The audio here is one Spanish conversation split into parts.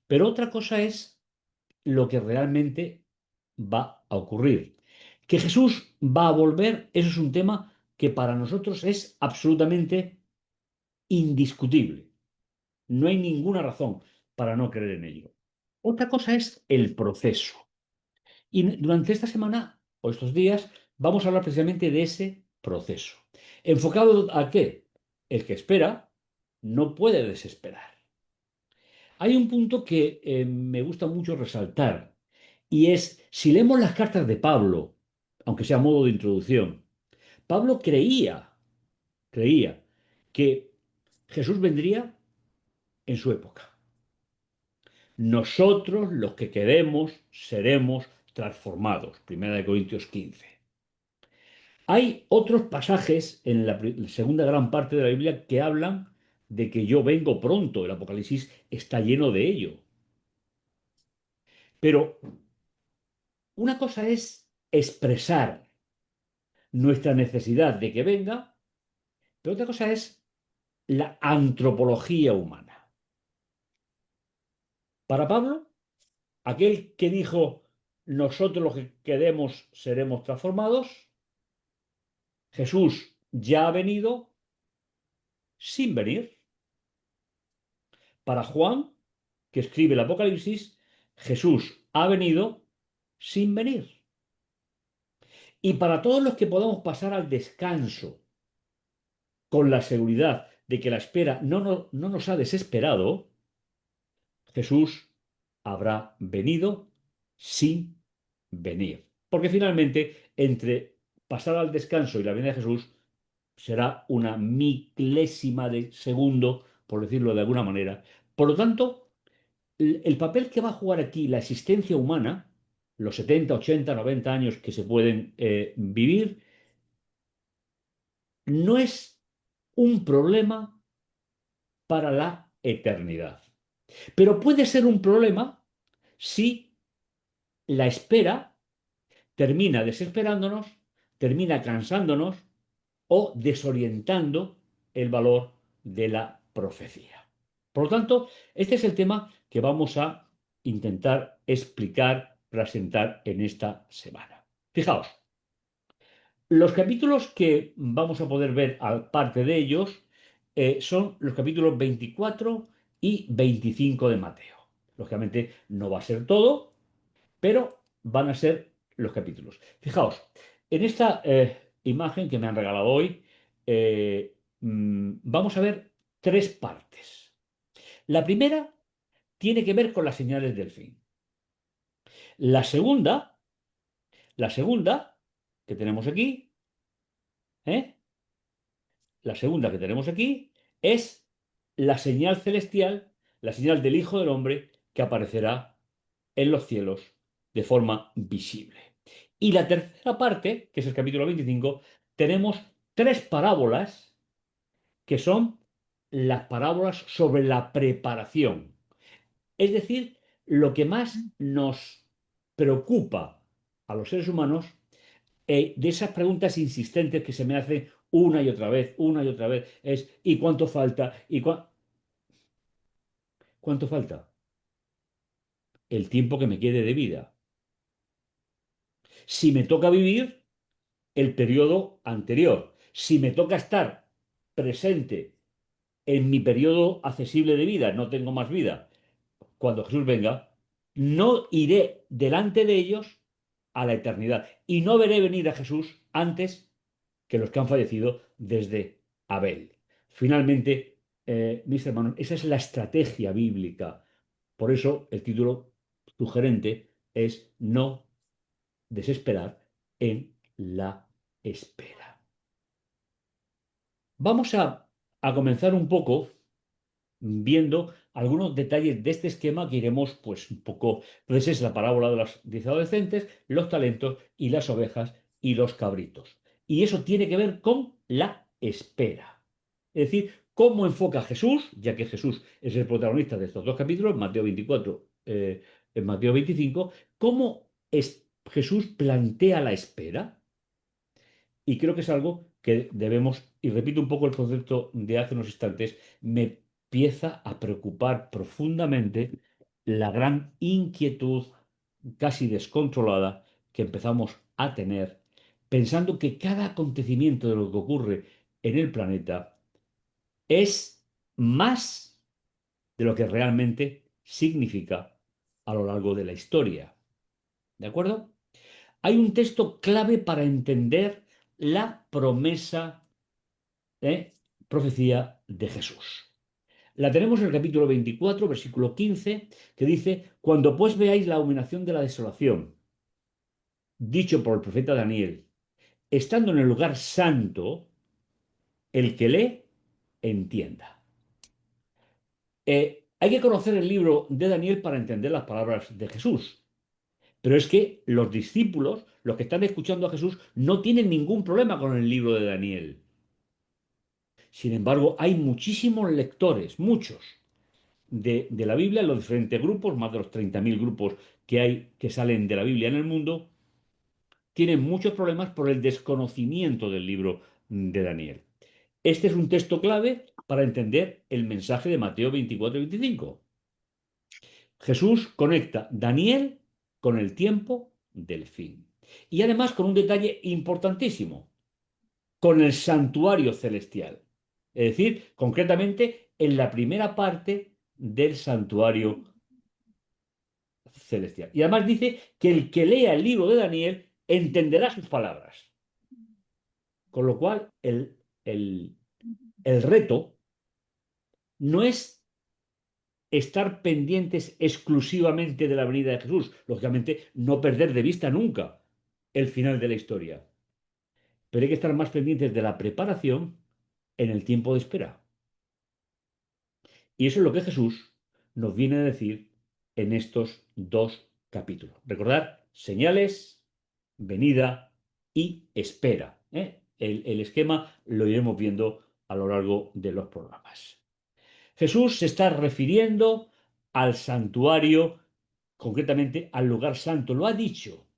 Pero otra cosa es lo que realmente va a ocurrir. Que Jesús va a volver, eso es un tema que para nosotros es absolutamente indiscutible. No hay ninguna razón para no creer en ello. Otra cosa es el proceso. Y durante esta semana o estos días vamos a hablar precisamente de ese proceso. ¿Enfocado a qué? El que espera no puede desesperar. Hay un punto que me gusta mucho resaltar y es, si leemos las cartas de Pablo, aunque sea a modo de introducción, Pablo creía que Jesús vendría en su época. Nosotros, los que queremos, seremos transformados. Primera de Corintios 15. Hay otros pasajes en la segunda gran parte de la Biblia que hablan de que yo vengo pronto. El Apocalipsis está lleno de ello. Pero una cosa es expresar nuestra necesidad de que venga, pero otra cosa es la antropología humana. Para Pablo, aquel que dijo, nosotros los que queremos seremos transformados, Jesús ya ha venido sin venir. Para Juan, que escribe el Apocalipsis, Jesús ha venido sin venir. Y para todos los que podamos pasar al descanso con la seguridad de que la espera no nos ha desesperado, Jesús habrá venido sin venir. Porque finalmente, entre pasar al descanso y la venida de Jesús, será una milésima de segundo, por decirlo de alguna manera. Por lo tanto, el papel que va a jugar aquí la existencia humana, los 70, 80, 90 años que se pueden vivir, no es un problema para la eternidad. Pero puede ser un problema si la espera termina desesperándonos, termina cansándonos o desorientando el valor de la profecía. Por lo tanto, este es el tema que vamos a intentar explicar, presentar en esta semana. Fijaos, los capítulos que vamos a poder ver, aparte de ellos, son los capítulos 24 y 25 de Mateo. Lógicamente no va a ser todo, pero van a ser los capítulos. Fijaos, en esta imagen que me han regalado hoy, vamos a ver tres partes. La primera tiene que ver con las señales del fin. La segunda, la segunda que tenemos aquí, ¿eh? La segunda que tenemos aquí es la señal celestial, la señal del Hijo del Hombre que aparecerá en los cielos de forma visible. Y la tercera parte, que es el capítulo 25, tenemos tres parábolas que son las parábolas sobre la preparación. Es decir, lo que más nos preocupa a los seres humanos, de esas preguntas insistentes que se me hacen una y otra vez, es ¿y cuánto falta? ¿Cuánto falta? El tiempo que me quede de vida. Si me toca vivir el periodo anterior, si me toca estar presente en mi periodo accesible de vida, no tengo más vida, cuando Jesús venga, no iré delante de ellos a la eternidad y no veré venir a Jesús antes que los que han fallecido desde Abel. Finalmente, mis hermanos, esa es la estrategia bíblica. Por eso el título sugerente es no desesperar en la espera. Vamos a comenzar un poco viendo algunos detalles de este esquema que iremos pues un poco. Entonces es la parábola de los 10 adolescentes, los talentos y las ovejas y los cabritos. Y eso tiene que ver con la espera. Es decir, cómo enfoca Jesús, ya que Jesús es el protagonista de estos dos capítulos, Mateo 24, en Mateo 25, cómo Jesús plantea la espera. Y creo que es algo que debemos, y repito un poco el concepto de hace unos instantes, me empieza a preocupar profundamente la gran inquietud casi descontrolada que empezamos a tener pensando que cada acontecimiento de lo que ocurre en el planeta es más de lo que realmente significa a lo largo de la historia. ¿De acuerdo? Hay un texto clave para entender la promesa, profecía de Jesús. La tenemos en el capítulo 24, versículo 15, que dice, cuando pues veáis la abominación de la desolación, dicho por el profeta Daniel, estando en el lugar santo, el que lee, entienda. Hay que conocer el libro de Daniel para entender las palabras de Jesús. Pero es que los discípulos, los que están escuchando a Jesús, no tienen ningún problema con el libro de Daniel. Sin embargo, hay muchísimos lectores, muchos, de la Biblia en los diferentes grupos, más de los 30.000 grupos que hay que salen de la Biblia en el mundo, tienen muchos problemas por el desconocimiento del libro de Daniel. Este es un texto clave para entender el mensaje de Mateo 24 y 25. Jesús conecta Daniel con el tiempo del fin. Y además con un detalle importantísimo, con el santuario celestial. Es decir, concretamente en la primera parte del santuario celestial. Y además dice que el que lea el libro de Daniel entenderá sus palabras. Con lo cual, el reto no es estar pendientes exclusivamente de la venida de Jesús. Lógicamente, no perder de vista nunca el final de la historia. Pero hay que estar más pendientes de la preparación en el tiempo de espera. Y eso es lo que Jesús nos viene a decir en estos dos capítulos. Recordad, señales, venida y espera. El esquema lo iremos viendo a lo largo de los programas. Jesús se está refiriendo al santuario, concretamente al lugar santo. Lo ha dicho.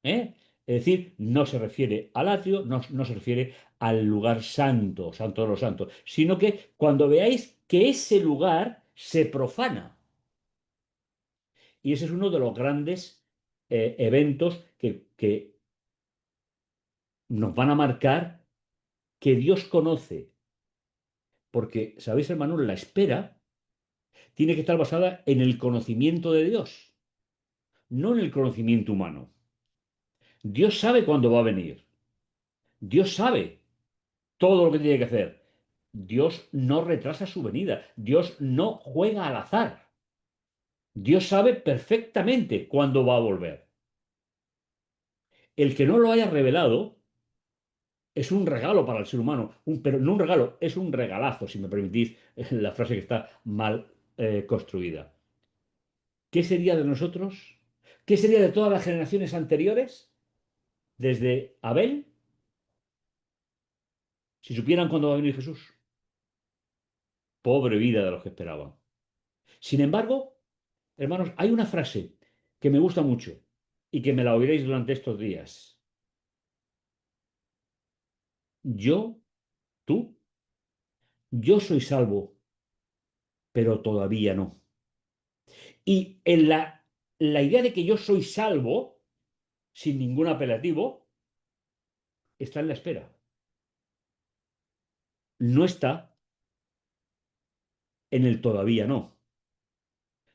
Es decir, no se refiere al atrio, no se refiere al lugar santo, santo de los santos, sino que cuando veáis que ese lugar se profana. Y ese es uno de los grandes eventos que nos van a marcar que Dios conoce. Porque, ¿sabéis, hermanos? La espera tiene que estar basada en el conocimiento de Dios, no en el conocimiento humano. Dios sabe cuándo va a venir. Dios sabe todo lo que tiene que hacer. Dios no retrasa su venida. Dios no juega al azar. Dios sabe perfectamente cuándo va a volver. El que no lo haya revelado es un regalo para el ser humano, pero no un regalo, es un regalazo, si me permitís la frase que está mal construida. ¿Qué sería de nosotros? ¿Qué sería de todas las generaciones anteriores? Desde Abel, si supieran cuándo va a venir Jesús. Pobre vida de los que esperaban. Sin embargo, hermanos, hay una frase que me gusta mucho y que me la oiréis durante estos días. Yo, tú, yo soy salvo, pero todavía no. Y en la idea de que yo soy salvo, sin ningún apelativo, está en la espera. No está en el todavía no.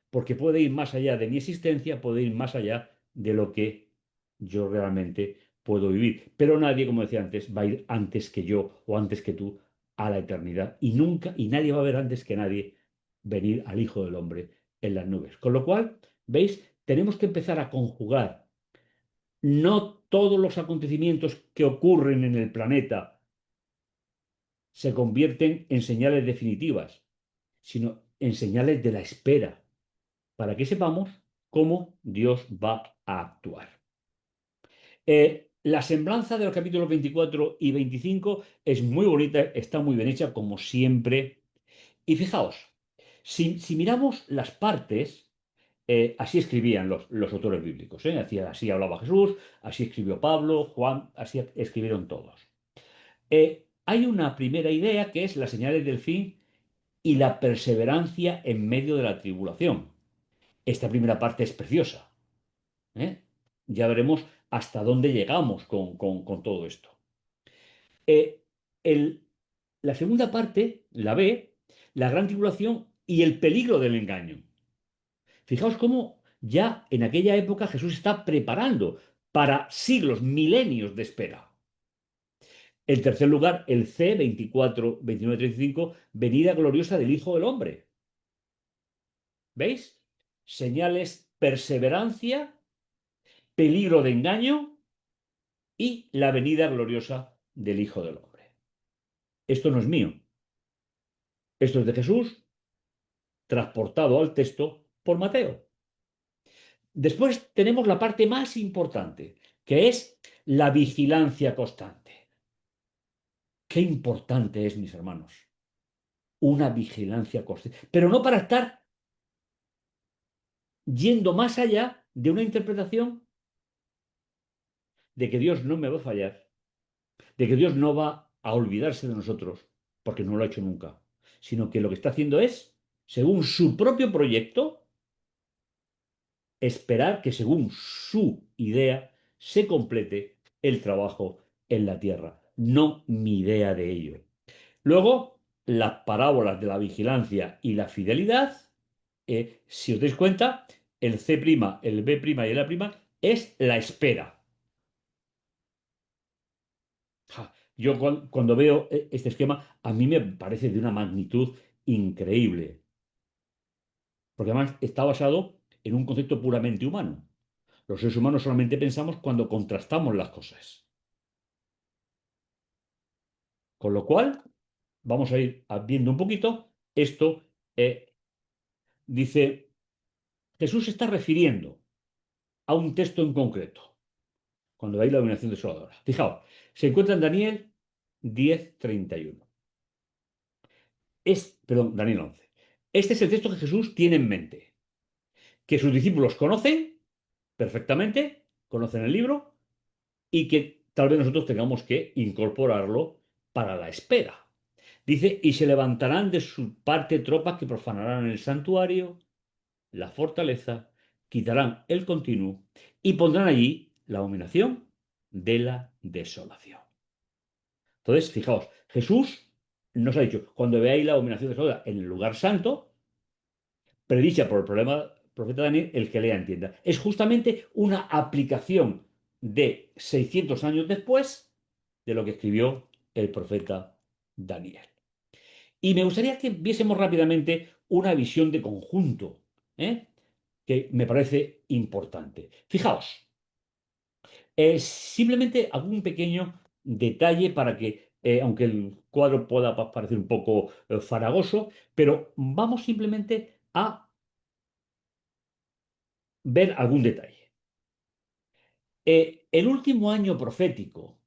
Porque puede ir más allá de mi existencia, puede ir más allá de lo que yo realmente puedo vivir. Pero nadie, como decía antes, va a ir antes que yo o antes que tú a la eternidad. Y nunca, y nadie va a ver antes que nadie venir al Hijo del Hombre en las nubes. Con lo cual, ¿veis? Tenemos que empezar a conjugar no todos los acontecimientos que ocurren en el planeta se convierten en señales definitivas, sino en señales de la espera, para que sepamos cómo Dios va a actuar. La semblanza de los capítulos 24 y 25 es muy bonita, está muy bien hecha, como siempre. Y fijaos, si miramos las partes, así escribían los autores bíblicos, así hablaba Jesús, así escribió Pablo, Juan, así escribieron todos. Hay una primera idea que es las señales del fin y la perseverancia en medio de la tribulación. Esta primera parte es preciosa, ¿eh? Ya veremos hasta dónde llegamos con todo esto. Eh, el- la segunda parte, la B, la gran tribulación y el peligro del engaño. Fijaos cómo ya en aquella época Jesús está preparando para siglos, milenios de espera. En tercer lugar, el C, 24, 29, 35, venida gloriosa del Hijo del Hombre. ¿Veis? Señales, perseverancia, peligro de engaño y la venida gloriosa del Hijo del Hombre. Esto no es mío. Esto es de Jesús, transportado al texto por Mateo. Después tenemos la parte más importante, que es la vigilancia constante. Qué importante es, mis hermanos, una vigilancia constante. Pero no para estar yendo más allá de una interpretación de que Dios no me va a fallar, de que Dios no va a olvidarse de nosotros, porque no lo ha hecho nunca, sino que lo que está haciendo es, según su propio proyecto, esperar que según su idea se complete el trabajo en la tierra, no mi idea de ello. Luego, las parábolas de la vigilancia y la fidelidad, si os dais cuenta, el C', el B' y el A' es la espera. Ja, yo cuando veo este esquema, a mí me parece de una magnitud increíble, porque además está basado en un concepto puramente humano. Los seres humanos solamente pensamos cuando contrastamos las cosas. Con lo cual, vamos a ir viendo un poquito esto. Dice, Jesús se está refiriendo a un texto en concreto, cuando veis la dominación desoladora. Fijaos, se encuentra en Daniel 10:31. Perdón, Daniel 11. Este es el texto que Jesús tiene en mente, que sus discípulos conocen perfectamente, conocen el libro, y que tal vez nosotros tengamos que incorporarlo para la espera. Dice, y se levantarán de su parte tropas que profanarán el santuario, la fortaleza, quitarán el continuo y pondrán allí la abominación de la desolación. Entonces, fijaos, Jesús nos ha dicho, cuando veáis la abominación desoladora en el lugar santo, predicha por el profeta Daniel, el que lea entienda. Es justamente una aplicación de 600 años después de lo que escribió el profeta Daniel. Y me gustaría que viésemos rápidamente una visión de conjunto, ¿eh? Que me parece importante. Fijaos, simplemente algún pequeño detalle para que, aunque el cuadro pueda parecer un poco faragoso, pero vamos simplemente a ver algún detalle. El último año profético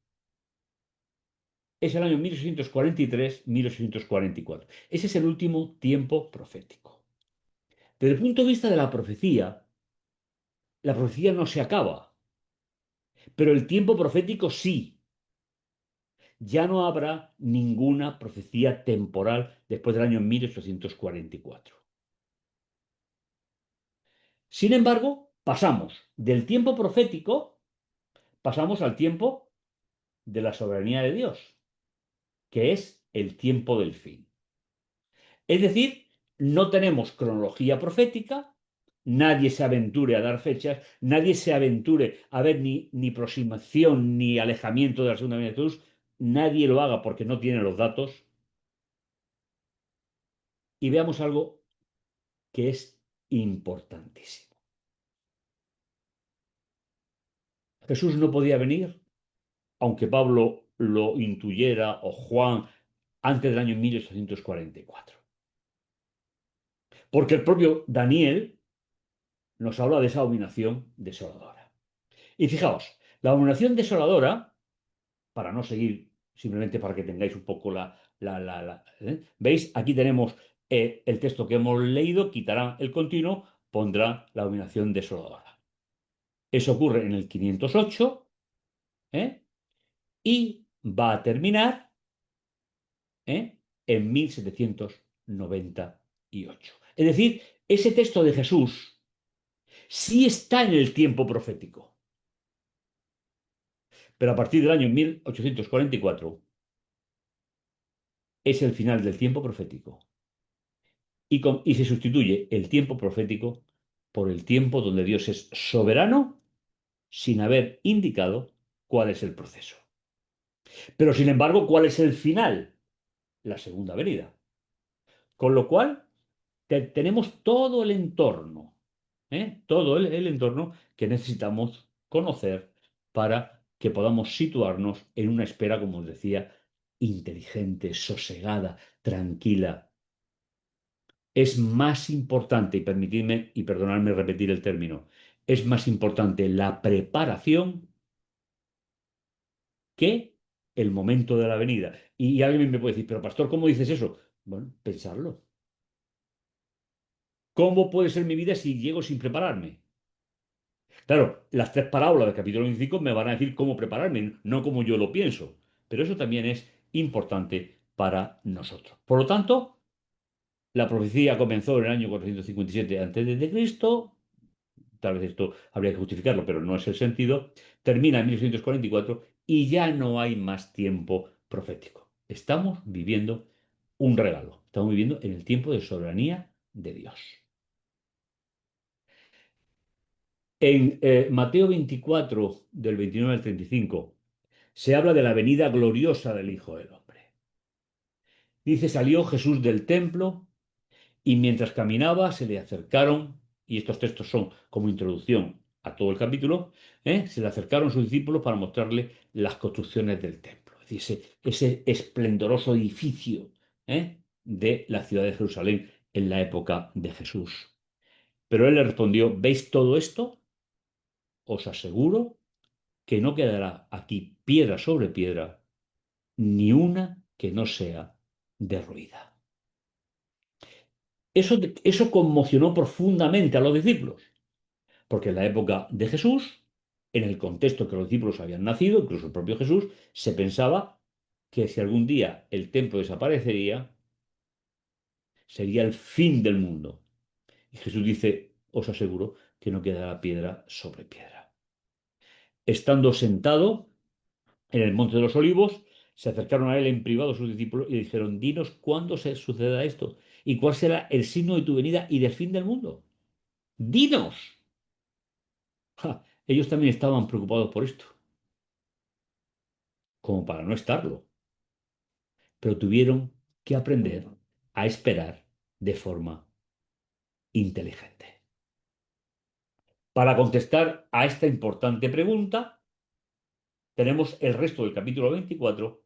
es el año 1843-1844. Ese es el último tiempo profético. Desde el punto de vista de la profecía no se acaba, pero el tiempo profético sí. Ya no habrá ninguna profecía temporal después del año 1844. Sin embargo, pasamos del tiempo profético, pasamos al tiempo de la soberanía de Dios, que es el tiempo del fin. Es decir, no tenemos cronología profética, nadie se aventure a dar fechas, nadie se aventure a ver ni aproximación ni alejamiento de la segunda venida de Jesús, nadie lo haga porque no tiene los datos. Y veamos algo que es importantísimo. Jesús no podía venir, aunque Pablo lo intuyera o Juan antes del año 1844. Porque el propio Daniel nos habla de esa abominación desoladora. Y fijaos, la abominación desoladora, para no seguir, simplemente para que tengáis un poco ¿veis? Aquí tenemos el texto que hemos leído, quitará el continuo, pondrá la abominación desoladora. Eso ocurre en el 508, ¿eh? Y va a terminar, en 1798. Es decir, ese texto de Jesús Sí está en el tiempo profético, pero a partir del año 1844 es el final del tiempo profético y se sustituye el tiempo profético por el tiempo donde Dios es soberano sin haber indicado cuál es el proceso. Pero sin embargo, ¿cuál es el final? La segunda venida. Con lo cual, tenemos todo el entorno, ¿eh? Todo el entorno que necesitamos conocer para que podamos situarnos en una espera, como os decía, inteligente, sosegada, tranquila. Es más importante, y permitidme y perdonadme repetir el término, es más importante la preparación que el momento de la venida. Y alguien me puede decir, pero pastor, ¿cómo dices eso? Bueno, pensarlo. ¿Cómo puede ser mi vida si llego sin prepararme? Claro, las tres parábolas del capítulo 25 me van a decir cómo prepararme, no como yo lo pienso. Pero eso también es importante para nosotros. Por lo tanto, la profecía comenzó en el año 457 a.C. Tal vez esto habría que justificarlo, pero no es el sentido. Termina en 1644 y ya no hay más tiempo profético. Estamos viviendo un regalo. Estamos viviendo en el tiempo de soberanía de Dios. En Mateo 24, del 29 al 35, se habla de la venida gloriosa del Hijo del Hombre. Dice, salió Jesús del templo y mientras caminaba se le acercaron, y estos textos son como introducción a todo el capítulo, se le acercaron sus discípulos para mostrarle las construcciones del templo. Es decir, ese esplendoroso edificio de la ciudad de Jerusalén en la época de Jesús. Pero él le respondió, ¿veis todo esto? Os aseguro que no quedará aquí piedra sobre piedra, ni una que no sea derruida. Eso conmocionó profundamente a los discípulos, porque en la época de Jesús, en el contexto que los discípulos habían nacido, incluso el propio Jesús, se pensaba que si algún día el templo desaparecería, sería el fin del mundo. Y Jesús dice, os aseguro que no quedará piedra sobre piedra. Estando sentado en el Monte de los Olivos, se acercaron a él en privado sus discípulos y le dijeron, dinos cuándo se sucederá esto y cuál será el signo de tu venida y del fin del mundo. Dinos. Ja, ellos también estaban preocupados por esto, como para no estarlo, pero tuvieron que aprender a esperar de forma inteligente. Para contestar a esta importante pregunta, tenemos el resto del capítulo 24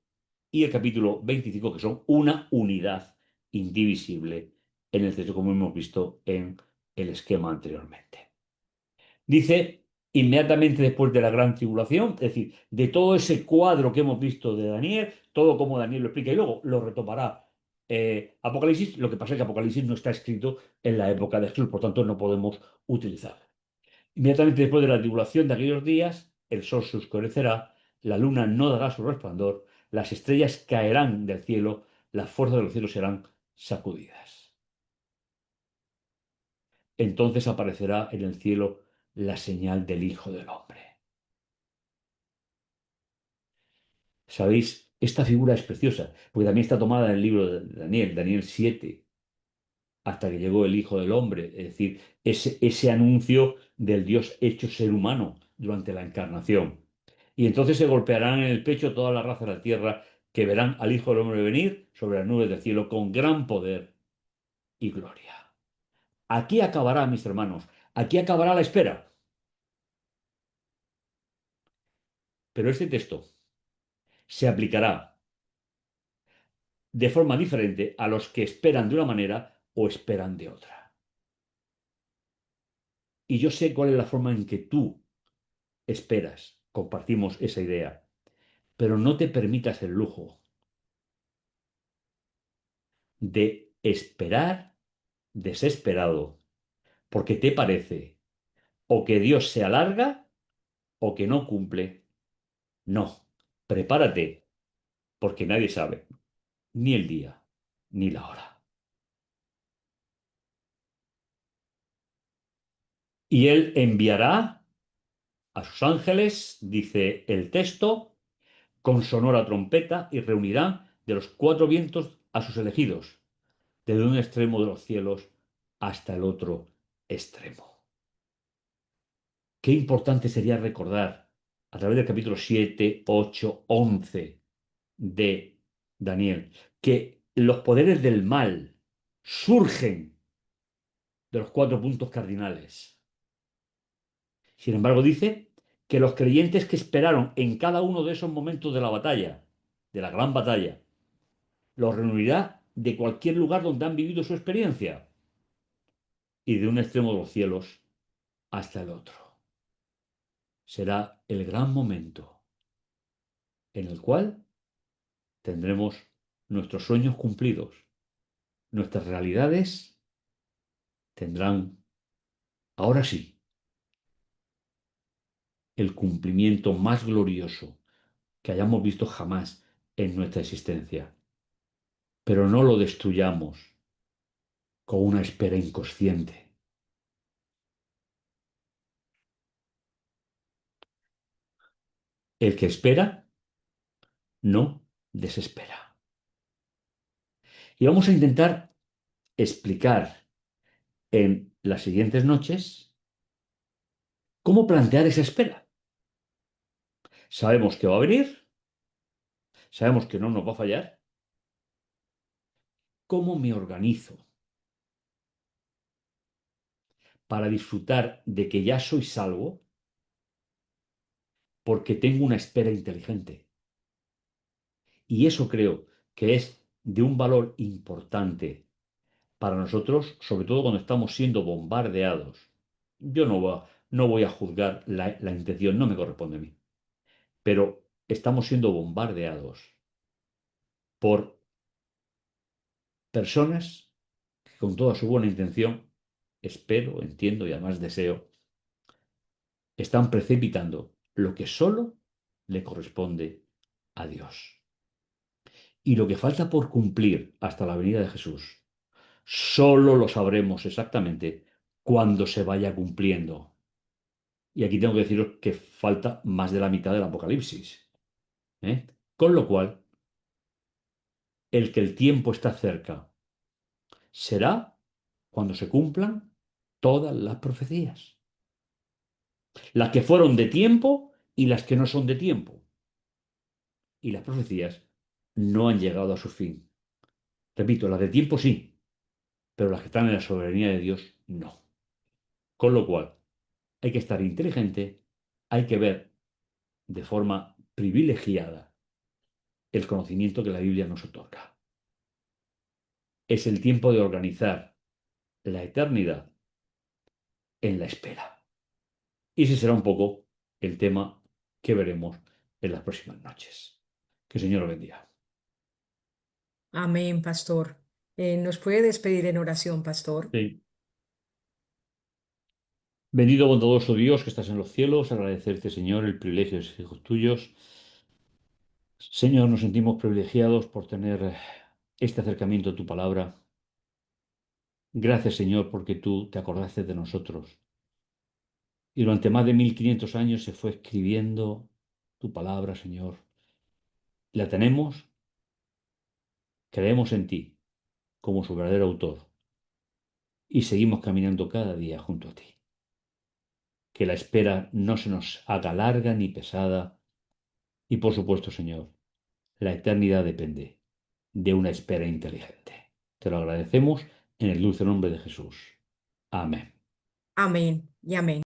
y el capítulo 25, que son una unidad indivisible en el texto, como hemos visto en el esquema anteriormente. Dice, inmediatamente después de la gran tribulación, es decir, de todo ese cuadro que hemos visto de Daniel, todo como Daniel lo explica y luego lo retomará Apocalipsis, lo que pasa es que Apocalipsis no está escrito en la época de Jesús, por tanto no podemos utilizarlo. Inmediatamente después de la tribulación de aquellos días, el sol se oscurecerá, la luna no dará su resplandor, las estrellas caerán del cielo, las fuerzas de los cielos serán sacudidas. Entonces aparecerá en el cielo la señal del Hijo del Hombre. ¿Sabéis? Esta figura es preciosa, porque también está tomada en el libro de Daniel, Daniel 7, hasta que llegó el Hijo del Hombre, es decir, ese anuncio del Dios hecho ser humano durante la encarnación. Y entonces se golpearán en el pecho todas las razas de la tierra que verán al Hijo del Hombre venir sobre las nubes del cielo con gran poder y gloria. Aquí acabará, mis hermanos, aquí acabará la espera. Pero este texto se aplicará de forma diferente a los que esperan de una manera o esperan de otra. Y yo sé cuál es la forma en que tú esperas. Compartimos esa idea. Pero no te permitas el lujo de esperar desesperado porque te parece o que Dios se alarga o que no cumple. No, prepárate porque nadie sabe ni el día ni la hora. Y él enviará a sus ángeles, dice el texto, con sonora trompeta y reunirá de los cuatro vientos a sus elegidos, desde un extremo de los cielos hasta el otro extremo. Qué importante sería recordar a través del capítulo 7, 8, 11 de Daniel, que los poderes del mal surgen de los cuatro puntos cardinales. Sin embargo, dice que los creyentes que esperaron en cada uno de esos momentos de la batalla, de la gran batalla, los reunirá de cualquier lugar donde han vivido su experiencia y de un extremo de los cielos hasta el otro. Será el gran momento en el cual tendremos nuestros sueños cumplidos, nuestras realidades tendrán, ahora sí, el cumplimiento más glorioso que hayamos visto jamás en nuestra existencia. Pero no lo destruyamos con una espera inconsciente. El que espera, no desespera. Y vamos a intentar explicar en las siguientes noches cómo plantear esa espera. Sabemos que va a venir, sabemos que no nos va a fallar. ¿Cómo me organizo para disfrutar de que ya soy salvo? Porque tengo una espera inteligente. Y eso creo que es de un valor importante para nosotros, sobre todo cuando estamos siendo bombardeados. Yo no voy a juzgar la intención, no me corresponde a mí, pero estamos siendo bombardeados por personas que con toda su buena intención, espero, entiendo y además deseo, están precipitando lo que solo le corresponde a Dios. Y lo que falta por cumplir hasta la venida de Jesús, solo lo sabremos exactamente cuando se vaya cumpliendo. Y aquí tengo que deciros que falta más de la mitad del Apocalipsis. ¿Eh? Con lo cual, el que el tiempo está cerca será cuando se cumplan todas las profecías. Las que fueron de tiempo y las que no son de tiempo. Y las profecías no han llegado a su fin. Repito, las de tiempo sí, pero las que están en la soberanía de Dios no. Con lo cual, hay que estar inteligente, hay que ver de forma privilegiada el conocimiento que la Biblia nos otorga. Es el tiempo de organizar la eternidad en la espera. Y ese será un poco el tema que veremos en las próximas noches. Que el Señor lo bendiga. Amén, pastor. ¿Nos puede despedir en oración, pastor? Sí. Bendito bondadoso Dios que estás en los cielos, agradecerte, Señor, el privilegio de ser hijos tuyos. Señor, nos sentimos privilegiados por tener este acercamiento a tu palabra. Gracias, Señor, porque tú te acordaste de nosotros. Y durante más de 1500 años se fue escribiendo tu palabra, Señor. La tenemos, creemos en ti como su verdadero autor y seguimos caminando cada día junto a ti. Que la espera no se nos haga larga ni pesada y, por supuesto, Señor, la eternidad depende de una espera inteligente. Te lo agradecemos en el dulce nombre de Jesús. Amén. Amén y amén.